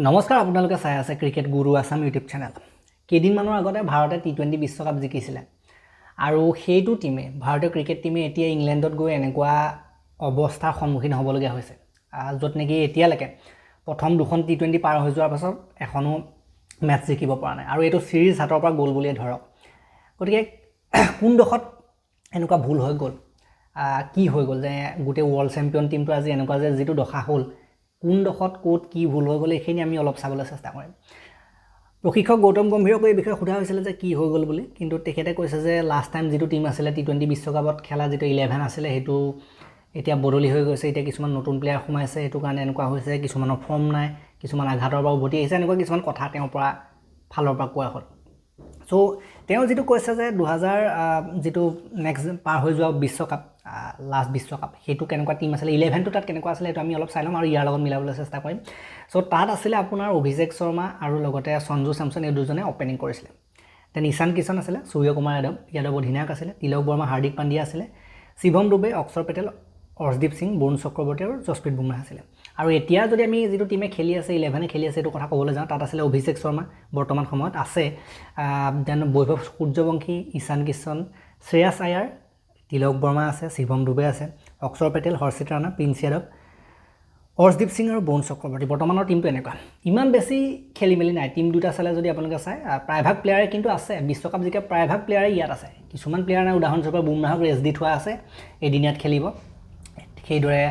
নমস্কাৰ আপোনালোকে চাই আছে ক্ৰিকেট গুৰু আছাম ইউটিউব চেনেল। কেইদিনমানৰ আগতে ভাৰতে টি20 বিশ্বকাপ জিকিছিলে আৰু সেইটো টিমে ভাৰতীয় ক্ৰিকেট টিমে এতিয়া ইংলেণ্ডত গৈ এনেকুৱা অৱস্থাৰ সন্মুখীন হ'বলগীয়া হৈছে য'ত নেকি এতিয়ালৈকে প্ৰথম দুখন টি20 পাৰ হৈ যোৱাৰ পাছত এখনো মেটচ জিকিব পৰা নাই আৰু এইটো সিৰিজ হাতৰ পৰা গ'ল বুলিয়ে ধৰক। গতিকে কোন দখত এনেকুৱা ভুল হৈ গ'ল, কি হৈ গ'ল যে গোটেই ৱৰ্ল্ড চেম্পিয়ন টিমটো আজি এনেকুৱা যে যিটো দশা হ'ল, কোন দখত ক'ত কি ভুল হৈ গ'ল এইখিনি আমি অলপ চাবলৈ চেষ্টা কৰিম। প্ৰশিক্ষক গৌতম গম্ভীৰক এই বিষয়ে সোধা হৈছিলে যে কি হৈ গ'ল বুলি, কিন্তু তেখেতে কৈছে যে লাষ্ট টাইম যিটো টিম আছিলে টি20 বিশ্বকাপত খেলা যিটো 11 আছিলে সেইটো এতিয়া বদলি হৈ গৈছে। এতিয়া কিছুমান নতুন প্লেয়াৰ সোমাইছে, সেইটো কাৰণে এনেকুৱা হৈছে। কিছুমানৰ ফৰ্ম নাই, কিছুমান আঘাতৰ পৰা উভতি আহিছে, এনেকুৱা কিছুমান কথা তেওঁৰ পৰা ফালৰ পৰা কোৱা হ'ল। চ' তেওঁ যিটো কৈছে যে 2000 যিটো নেক্সট পাৰ হৈ যোৱা বিশ্বকাপ, লাষ্ট বিশ্বকাপ, সেইটো কেনেকুৱা টিম আছিলে, 11টো তাত কেনেকুৱা আছিলে সেইটো আমি অলপ চাই ল'ম আৰু ইয়াৰ লগত মিলাবলৈ চেষ্টা কৰিম। চ' তাত আছিলে আপোনাৰ অভিষেক শৰ্মা আৰু লগতে সঞ্জু চেমছন, এই দুজনে অপেনিং কৰিছিলে। দেন ঈশান কিষণ আছিলে, সূৰ্যকুমাৰ যাদৱ অধিনায়ক আছিলে, তিলক বৰ্মা, হাৰ্দিক পাণ্ডিয়া আছিলে, শিৱম ডুবে, অক্ষৰ পেটেল, অৰ্শদীপ সিং, বৰুণ চক্ৰৱৰ্তী আৰু জছপ্ৰীত বুমৰাহ আছিলে। আৰু এতিয়া যদি আমি যিটো টিমে খেলি আছে 11 খেলি আছে এইটো কথা ক'বলৈ যাওঁ, তাত আছিলে অভিষেক শৰ্মা বৰ্তমান সময়ত আছে, দেন বৈভৱ সূৰ্যবংশী, ঈশান কিষণ, শ্ৰেয়াছ আয়াৰ, তিলক বৰ্মা আছে, শিৱম ডুবে আছে, অক্ষৰ পেটেল, হৰ্ষিত ৰাণা, প্ৰিন্স যাদৱ, অৰ্শদীপ সিং আৰু বৰুণ চক্ৰৱৰ্তী। বৰ্তমানৰ টিমটো এনেকুৱা, ইমান বেছি খেলি মেলি নাই। টিম দুটা চালে যদি আপোনালোকে চায়, প্ৰায়ভাগ প্লেয়াৰে কিন্তু আছে, বিশ্বকাপ জিকা প্ৰায়ভাগ প্লেয়াৰে ইয়াত আছে। কিছুমান প্লেয়াৰ নাই, উদাহৰণস্বৰূপে বুমৰাহক ৰেষ্ট দি থোৱা আছে, এদিনীয়াত খেলিব। সেইদৰে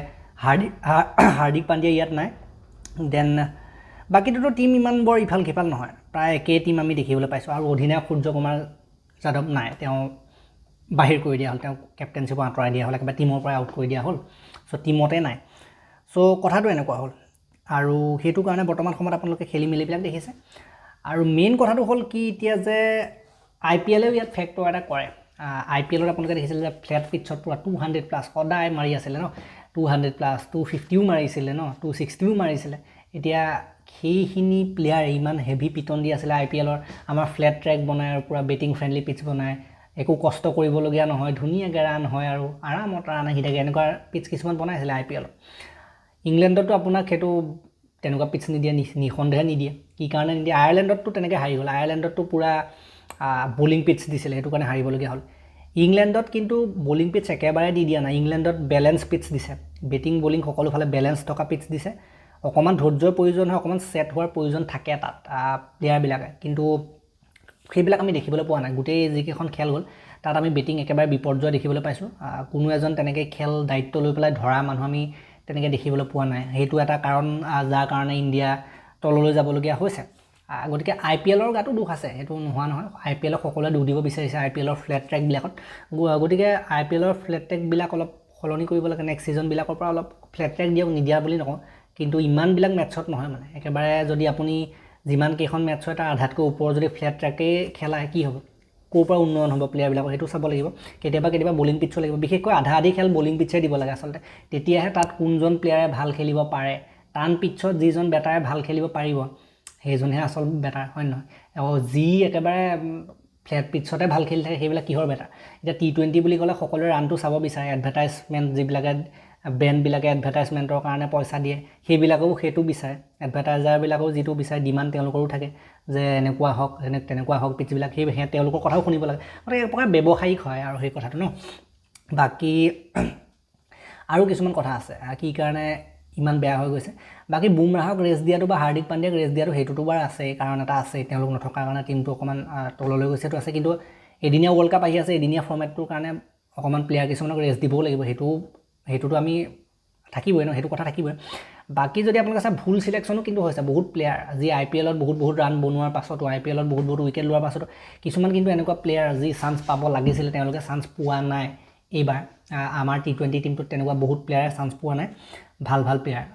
হাৰ্দিক পাণ্ডিয়া ইয়াত নাই। দেন বাকীটোতো টিম ইমান বৰ ইফাল সিফাল নহয়, প্ৰায় একেই টিম আমি দেখিবলৈ পাইছোঁ। আৰু অধিনায়ক সূৰ্যকুমাৰ যাদৱ নাই, তেওঁ বাহিৰ কৰি দিয়া হ'ল, তেওঁ কেপ্টেনশ্বিপৰ আঁতৰাই দিয়া হ'ল, একেবাৰে টিমৰ পৰা আউট কৰি দিয়া হ'ল। চ' টিমতে নাই। চ' কথাটো এনেকুৱা হ'ল আৰু সেইটো কাৰণে বৰ্তমান সময়ত আপোনালোকে খেলি মেলিবিলাক দেখিছে। আৰু মেইন কথাটো হ'ল কি, এতিয়া যে IPLেও ইয়াত ফেক্টৰ এটা কৰে। IPLত আপোনালোকে দেখিছিলে যে ফ্লেট পিটছত পূৰা 200+ সদায় মাৰি আছিলে ন, 200+, 250ও মাৰিছিলে ন, 260ও মাৰিছিলে। এতিয়া সেইখিনি প্লেয়াৰ ইমান হেভি পিটন দি আছিলে IPLৰ, আমাৰ ফ্লেট ট্ৰেক বনায় আৰু পূৰা বেটিং ফ্ৰেণ্ডলি পিটছ বনায়, একো কষ্ট কৰিবলগীয়া নহয়, ধুনীয়াকৈ ৰান হয় আৰু আৰামত ৰান আহি থাকে, এনেকুৱা পিটছ কিছুমান বনাইছিলে IPLত। ইংলেণ্ডতো আপোনাক সেইটো তেনেকুৱা পিটছ নিদিয়ে, নিঃসন্দেহে নিদিয়ে। কি কাৰণে নিদিয়ে, আয়াৰলেণ্ডততো তেনেকৈ হাৰি গ'ল, আয়াৰলেণ্ডততো পূৰা বলিং পিটছ দিছিলে, সেইটো কাৰণে হাৰিবলগীয়া হ'ল। ইংলেণ্ডত কিন্তু বলিং পিটছ একেবাৰে দি দিয়া নাই, ইংলেণ্ডত বেলেঞ্চ পিটছ দিছে, বেটিং বলিং সকলোফালে বেলেঞ্চ থকা পিটছ দিছে। অকণমান ধৈৰ্যৰ প্ৰয়োজন হয়, অকণমান ছেট হোৱাৰ প্ৰয়োজন থাকে তাত প্লেয়াৰবিলাকে, কিন্তু সেইবিলাক আমি দেখিবলৈ পোৱা নাই। গোটেই যিকেইখন খেল গ'ল তাত আমি বেটিং একেবাৰে বিপৰ্যয় দেখিবলৈ পাইছোঁ। কোনো এজন তেনেকৈ খেল দায়িত্ব লৈ পেলাই ধৰা মানুহ আমি তেনেকৈ দেখিবলৈ পোৱা নাই। সেইটো এটা কাৰণ যাৰ কাৰণে ইণ্ডিয়া তললৈ যাবলগীয়া হৈছে। গতিকে IPLৰ গাতো দুখ আছে, সেইটো নোহোৱা নহয়। IPLক সকলোৱে দুখ দিব বিচাৰিছে IPLৰ ফ্লেট ট্ৰেকবিলাকত। গতিকে IPLৰ ফ্লেট ট্ৰেকবিলাক অলপ সলনি কৰিব লাগে, নেক্সট ছিজনবিলাকৰ পৰা অলপ ফ্লেট ট্ৰেক দিয়ক, নিদিয়া বুলি নকওঁ, কিন্তু ইমানবিলাক মেটছত নহয় মানে। একেবাৰে যদি আপুনি যিমান কেইখন মেটছ হয় তাৰ আধাতকৈ ওপৰত যদি ফ্লেট ট্ৰেকেই খেলায় কি হ'ব, ক'ৰ পৰা উন্নয়ন হ'ব প্লেয়াৰবিলাকৰ, সেইটো চাব লাগিব। কেতিয়াবা বলিং পিটছো লাগিব, বিশেষকৈ আধা আধি খেল বলিং পিটছে দিব লাগে আচলতে, তেতিয়াহে তাত কোনজন প্লেয়াৰে ভাল খেলিব পাৰে। টান পিটছত যিজন বেটাৰে ভাল খেলিব পাৰিব সেইজনহে আচল বেটাৰ, হয় নহয়? যি একেবাৰে ফ্লেট পিটছতে ভাল খেলি থাকে সেইবিলাক কিহৰ বেটাৰ? এতিয়া টি20 বুলি ক'লে সকলোৱে ৰানটো চাব বিচাৰে, এডভাৰটাইজমেণ্ট যিবিলাকে ব্ৰেণ্ডবিলাকে এডভাৰটাইজমেণ্টৰ কাৰণে পইচা দিয়ে সেইবিলাকেও সেইটো বিচাৰে, এডভাৰটাইজাৰবিলাকেও যিটো বিচাৰে ডিমাণ্ড তেওঁলোকৰো থাকে যে এনেকুৱা হওক তেনেকুৱা হওক পিটছবিলাক, সেই তেওঁলোকৰ কথাও শুনিব লাগে। গতিকে এক প্ৰকাৰ ব্যৱসায়িক হয় আৰু সেই কথাটো ন। বাকী আৰু কিছুমান কথা আছে কি কাৰণে ইমান বেয়া হৈ গৈছে। বাকী বুমৰাহক ৰেষ্ট দিয়াটো বা হাৰ্দিক পাণ্ডিয়াক ৰেষ্ট দিয়াটো সেইটোতো বাৰু আছেই, কাৰণ এটা আছেই, তেওঁলোক নথকাৰ কাৰণে টিমটো অকণমান তললৈ গৈছে, সেইটো আছে। কিন্তু এদিনীয়া ৱৰ্ল্ড কাপ আহি আছে, এদিনীয়া ফৰ্মেটটোৰ কাৰণে অকণমান প্লেয়াৰ কিছুমানক ৰেষ্ট দিবও লাগিব, সেইটোতো আমি থাকিবই ন, সেইটো কথা থাকিবই। বাকী যদি আপোনালোকে চাই ভুল চিলেকশ্যনো কিন্তু হৈছে বহুত প্লেয়াৰ, যি IPLত বহুত ৰান বনোৱাৰ পাছতো, IPLত বহুত উইকেট লোৱাৰ পাছতো কিছুমান কিন্তু এনেকুৱা প্লেয়াৰ যি চান্স পাব লাগিছিলে তেওঁলোকে চান্স পোৱা নাই। এইবাৰ আমাৰ টি20 টিমটোত তেনেকুৱা বহুত প্লেয়াৰে চান্স পোৱা নাই, ভাল প্লেয়াৰ।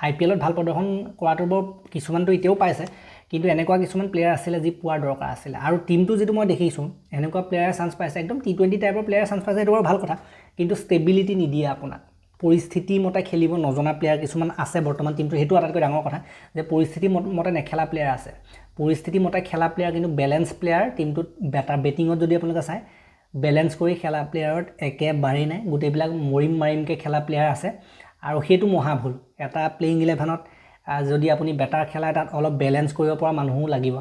IPLত ভাল প্ৰদৰ্শন কৰাটো বৰ কিছুমানটো এতিয়াও পাইছে, কিন্তু এনেকুৱা কিছুমান প্লেয়াৰ আছিলে যি পোৱাৰ দৰকাৰ আছিলে। আৰু টিমটো যিটো মই দেখিছোঁ এনেকুৱা প্লেয়াৰে চান্স পাইছে, একদম টি20 টাইপৰ প্লেয়াৰে চান্স পাইছে, সেইটো বৰ ভাল কথা, কিন্তু ষ্টেবিলিটি নিদিয়ে আপোনাক। পৰিস্থিতি মতে খেলিব নজনা প্লেয়াৰ কিছুমান আছে বৰ্তমান টিমটো, সেইটো আটাইতকৈ ডাঙৰ কথা যে পৰিস্থিতি মতে নেখেলা প্লেয়াৰ আছে। পৰিস্থিতি মতে খেলা প্লেয়াৰ কিন্তু বেলেঞ্চ প্লেয়াৰ টিমটোত বেটিঙত যদি আপোনালোকে চায় বেলেঞ্চ কৰি খেলা প্লেয়াৰত একেবাৰেই নাই, গোটেইবিলাক মাৰিমকৈ খেলা প্লেয়াৰ আছে। আৰু সেইটো মহা ভুল। এটা প্লেইং 11ত যদি আপুনি বেটাৰ খেলায় তাত অলপ বেলেঞ্চ কৰিব পৰা মানুহো লাগিব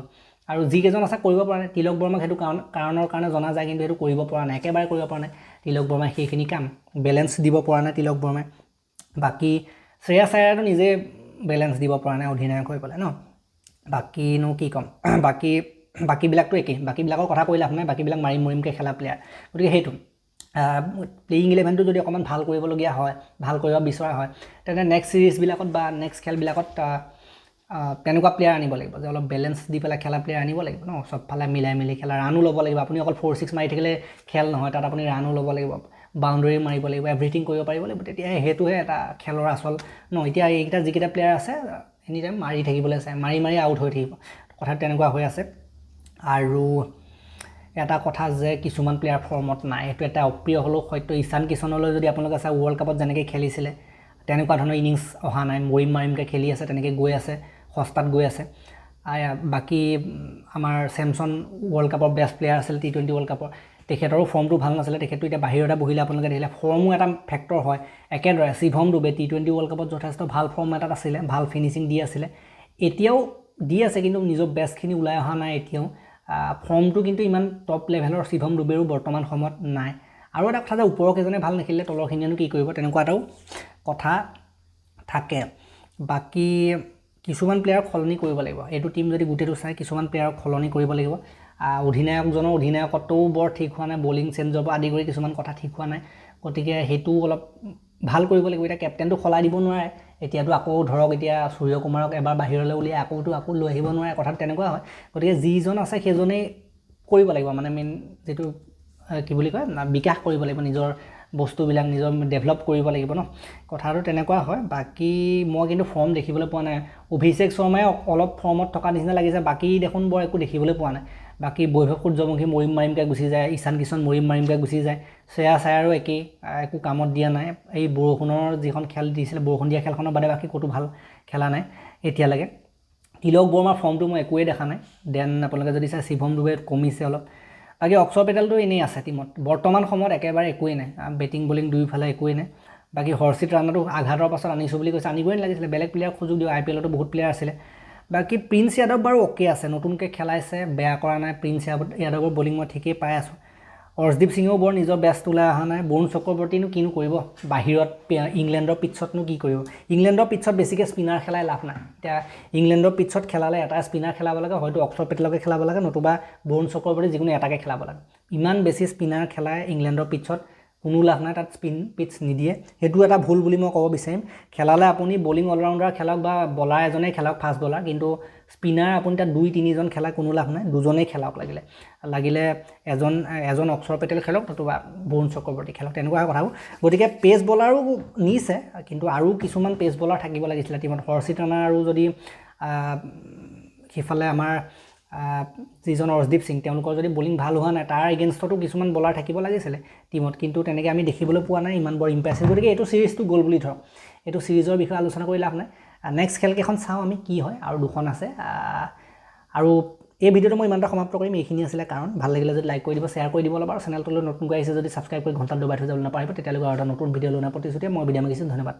আৰু যিকেইজন আছে কৰিব পৰা নাই তিলক বৰ্মাক সেইটো কাৰণৰ কাৰণে জনা যায় কিন্তু সেইটো কৰিব পৰা নাই একেবাৰে কৰিব পৰা নাই তিলক বৰ্মাই সেইখিনি কাম বেলেঞ্চ দিব পৰা নাই তিলক বৰ্মাই বাকী শ্ৰেয়াছ আয়াৰেতো নিজে বেলেঞ্চ দিব পৰা নাই অধিনায়ক হৈ পেলাই ন বাকীনো কি ক'ম বাকীবিলাকতো একেই বাকীবিলাকৰ কথা কৈ লাভ নাই বাকীবিলাক মাৰিম মৰিমকৈ খেলা প্লেয়াৰ গতিকে সেইটো প্লেয়িং 11টো যদি অকণমান ভাল কৰিবলগীয়া হয় ভাল কৰিব বিচৰা হয় তেনে নেক্সট ছিৰিজবিলাকত বা নেক্সট খেলবিলাকত তেনেকুৱা প্লেয়াৰ আনিব লাগিব যে অলপ বেলেঞ্চ দি পেলাই খেলা প্লেয়াৰ আনিব লাগিব ন চবফালে মিলাই মিলি খেলা ৰানো ল'ব লাগিব আপুনি অকল 4-6 মাৰি থাকিলে খেল নহয় তাত আপুনি ৰানো ল'ব লাগিব বাউণ্ডেৰী মাৰিব লাগিব এভৰিথিং কৰিব পাৰিব লাগিব তেতিয়াহে সেইটোহে এটা খেলৰ আচল ন এতিয়া এইকেইটা যিকেইটা প্লেয়াৰ আছে এনি টাইম মাৰি থাকিবলৈ চায় মাৰি আউট হৈ থাকিব কথা তেনেকুৱা হৈ আছে আৰু এটা কথা যে কিছুমান প্লেয়াৰ ফৰ্মত নাই এইটো এটা অপ্ৰিয় হ'লেও সত্য ঈশান কিষণলৈ যদি আপোনালোকে চাই ৱৰ্ল্ড কাপত যেনেকৈ খেলিছিলে তেনেকুৱা ধৰণৰ ইনিংছ অহা নাই মাৰিমকৈ খেলি আছে তেনেকৈ গৈ আছে সস্তাত গৈ আছে বাকী আমাৰ চেমছন ৱৰ্ল্ড কাপৰ বেষ্ট প্লেয়াৰ আছিল T20 ৱৰ্ল্ড কাপৰ তেখেতৰো ফৰ্মটো ভাল নাছিলে তেখেতটো এতিয়া বাহিৰতে বহিলে আপোনালোকে দেখিলে ফৰ্মো এটা ফেক্টৰ হয় একেদৰে শিৱম ডুবে T20 ৱৰ্ল্ড কাপত যথেষ্ট ভাল ফৰ্ম এটাত আছিলে ভাল ফিনিচিং দি আছিলে এতিয়াও দি আছে কিন্তু নিজৰ বেষ্টখিনি ওলাই অহা নাই এতিয়াও ফৰ্মটো কিন্তু ইমান টপ লেভেলৰ শিৱম ডুবেৰো বৰ্তমান সময়ত নাই আৰু এটা কথা যে ওপৰকেইজনে ভাল নেখেলিলে তলৰখিনিয়েনো কি কৰিব তেনেকুৱা এটাও কথা থাকে বাকী কিছুমান প্লেয়াৰক সলনি কৰিব লাগিব এইটো টিম যদি গোটেইটো চাই কিছুমান প্লেয়াৰক সলনি কৰিব লাগিব অধিনায়কজনৰ অধিনায়কত্বও বৰ ঠিক হোৱা নাই বলিং চেঞ্জৰ পৰা আদি কৰি কিছুমান কথা ঠিক হোৱা নাই গতিকে সেইটো অলপ ভাল কৰিব লাগিব এতিয়া কেপ্টেইনটো সলাই দিব নোৱাৰে এতিয়াতো আকৌ ধৰক এতিয়া সূৰ্য কুমাৰক এবাৰ বাহিৰলৈ উলিয়াই আকৌ লৈ আহিব নোৱাৰে কথাটো তেনেকুৱা হয় গতিকে যিজন আছে সেইজনেই কৰিব লাগিব মানে মেইন যিটো কি বুলি কয় বিকাশ কৰিব লাগিব নিজৰ বস্তুবিলাক নিজৰ ডেভেলপ কৰিব লাগিব ন কথাটো তেনেকুৱা হয় বাকী মই কিন্তু ফৰ্ম দেখিবলৈ পোৱা নাই অভিষেক শৰ্মাই অলপ ফৰ্মত থকা নিচিনা লাগিছে বাকী দেখোন বৰ একো দেখিবলৈ পোৱা নাই বাকী বৈভৱ সূৰ্যবংশী মাৰিমকৈ গুচি যায় ঈশান কিষণ মাৰিমকৈ গুচি যায় শ্ৰেয়াছ আয়াৰো একেই একো কামত দিয়া নাই এই বৰষুণৰ যিখন খেল দিছিলে বৰষুণ দিয়া খেলখনৰ বাদে বাকী ক'তো ভাল খেলা নাই এতিয়ালৈকে তিলক বৰ্মাৰ ফৰ্মটো মই একোৱেই দেখা নাই দেন আপোনালোকে যদি চাই শিৱম ডুবে কমিছে অলপ বাকী অক্ষৰ পেটেলটো এনেই আছে টিমত বৰ্তমান সময়ত একেবাৰে একোৱেই নাই বেটিং বলিং দুয়োফালে একোৱেই নাই বাকী হৰ্ষিত ৰাণাটো আঘাতৰ পাছত আনিছোঁ বুলি কৈছে আনিবই নালাগিছিলে বেলেগ প্লেয়াৰক সুযোগ দিওঁ IPLতো বহুত প্লেয়াৰ আছিলে বাকী প্ৰিন্স যাদৱ বাৰু অ'কে আছে নতুনকৈ খেলাইছে বেয়া কৰা নাই প্ৰিন্স যাদৱৰ বলিং মই ঠিকেই পাই আছোঁ অৰ্শদীপ সিঙেও বৰ নিজৰ বেষ্ট ওলাই অহা নাই বৰুণ চক্ৰৱৰ্তীনো কিনো কৰিব বাহিৰত ইংলেণ্ডৰ পিটছতনো কি কৰিব ইংলেণ্ডৰ পিটছত বেছিকৈ স্পিনাৰ খেলাই লাভ নাই এতিয়া ইংলেণ্ডৰ পিটছত খেলালে এটা স্পিনাৰ খেলাব লাগে হয়তো অক্ষৰ পেটেলকে খেলাব লাগে নতুবা বৰুণ চক্ৰৱৰ্তী যিকোনো এটাকে খেলাব লাগে ইমান বেছি স্পিনাৰ খেলাই ইংলেণ্ডৰ পিটছত কোনো লাভ নাই তাত স্পিন পিটছ নিদিয়ে সেইটো এটা ভুল বুলি মই ক'ব বিচাৰিম খেলালে আপুনি বলিং অলৰাউণ্ডাৰ খেলক বা বলাৰ এজনেই খেলক ফাষ্ট বলাৰ কিন্তু স্পিনাৰ আপুনি তাত 2-3জন খেলা কোনো লাভ নাই দুজনেই খেলক লাগিলে এজন অক্ষৰ পেটেল খেলক নতুবা বৰুণ চক্ৰৱৰ্তী খেলক তেনেকুৱা কথাবোৰ গতিকে পেচ বলাৰো নিছে কিন্তু আৰু কিছুমান পেচ বলাৰ থাকিব লাগিছিলে টিমত হৰ্ষিত ৰাণা আৰু যদি সিফালে আমাৰ যিজন অৰ্শদীপ সিং তেওঁলোকৰ যদি বলিং ভাল হোৱা নাই তাৰ এগেইনষ্টতো কিছুমান বলাৰ থাকিব লাগিছিলে টিমত কিন্তু তেনেকৈ আমি দেখিবলৈ পোৱা নাই ইমান বৰ ইম্প্ৰেছিভ গতিকে এইটো ছিৰিজটো গ'ল বুলি ধৰক এইটো ছিৰিজৰ বিষয়ে আলোচনা কৰি লাভ নাই নেক্সট খেলকেইখন চাওঁ আমি কি হয় আৰু দুখন আছে আৰু এই ভিডিঅ'টো মই ইমানটা সমাপ্ত কৰিম এইখিনি আছিলে কাৰণ ভাল লাগিলে যদি লাইক কৰি দিব শ্বেয়াৰ কৰি দিব অলপ আৰু চেনেলটোলৈ নতুনকৈ আহিছে যদি ছাবস্ক্ৰাইব কৰি ঘণ্টাত দবাই থৈ যাবলৈ নাপাহৰিব তেতিয়ালৈকে আৰু এটা নতুন ভিডিঅ' লৈ প্ৰতিশ্ৰুতিয়ে মই বিদায় মাগিছোঁ ধন্যবাদ